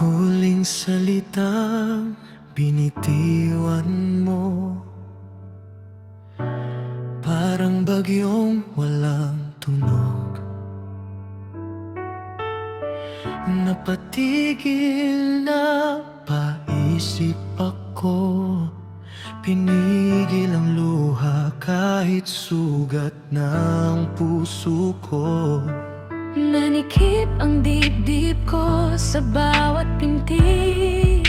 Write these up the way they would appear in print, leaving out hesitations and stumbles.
Huling salitang binitiwan mo, parang bagyong walang tunog. Napatigil na paisip ako, pinigil ang luha kahit sugat ng puso ko. Nanikip ang dibdib ko sa bawat pintig.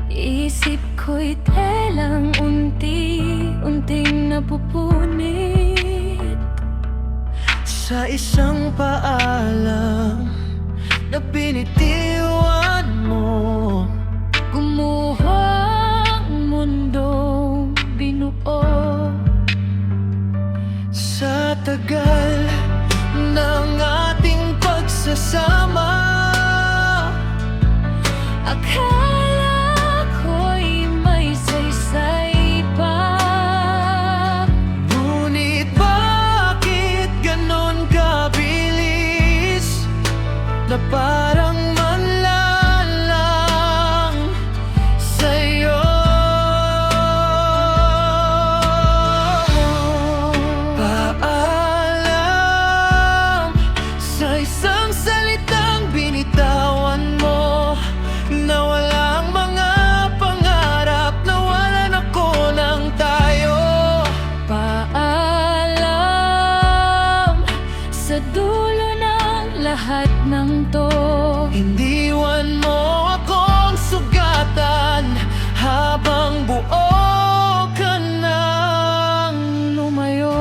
Isip ko'y telang unti-unting napupunit. Sa isang paalam na binitiwan mo, Gumuho ang mundong binuo. sa tagal ng ating pagsasama, Akala ko'y may saysay pa. ngunit bakit ganon kabilis na parang manlalang sa'yo? Paalam sa isang salitang binitawan mo, na walang mga pangarap, nawalan ako ng tayo. Paalam sa dulo ng lahat ng to. Iniwan mo akong sugatan habang buo ka nang lumayo.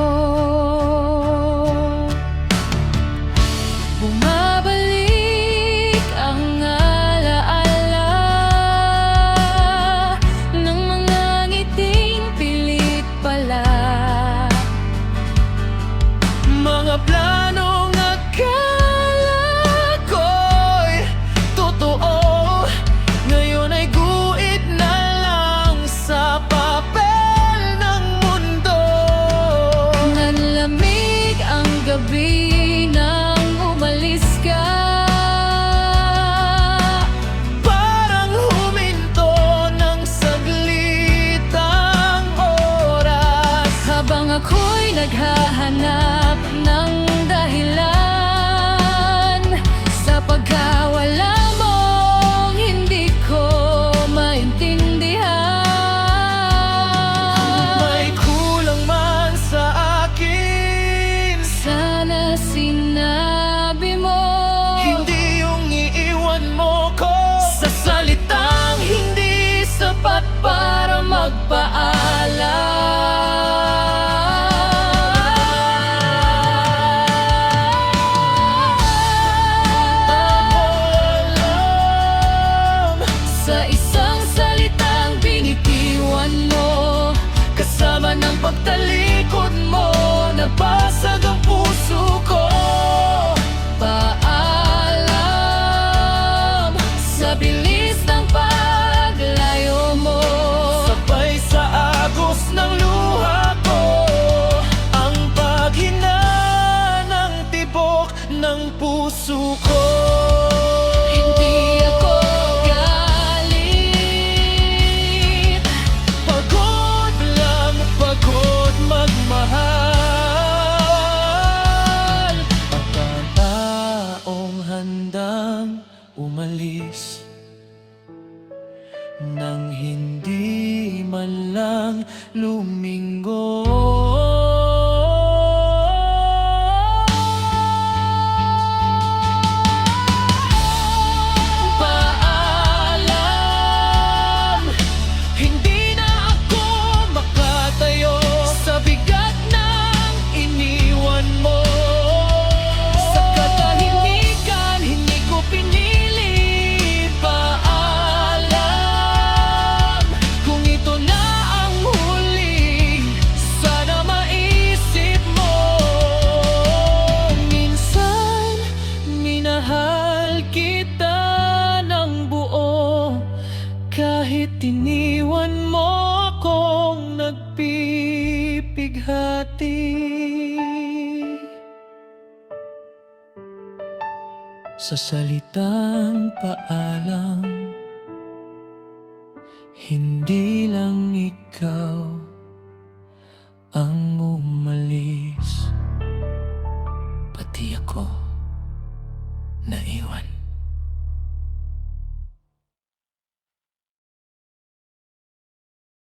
Bumabalik ang alaala ng mga ngiting pilit pala. Mga planong akala ko'y totoo, ngayon ay guhit na lang sa papel ng mundo. Nanlamig ang gabi nang umalis ka. Parang huminto ng saglit ang oras, Habang ako'y naghahanap ng dahilan sa pagkawala mong hindi ko maintindihan. may kulang man sa akin. Sana sinabi mo Hindi yung iiwan mo ko sa salitang hindi sapat para magpaalam. sa isang salitang binitiwan mo, Kasama ng pagtalikod mo, nabasag ang puso ko. paalam sa bilis ng paglayo mo. Sabay sa agos ng luha ko, ang paghina ng tibok ng puso ko. Hindi ako galit, Pagod lang, pagod magmahal. Pagkataong handang umalis nang hindi man lang lumingo. Paalam, hindi na ako makatayo sa bigat ng iniwan mo. Sa katahimikan, hindi ko pinili. Paalam, kung ito na ang huli, sana Sa salitang paalam, hindi lang ikaw ang umalis, pati ako naiwan.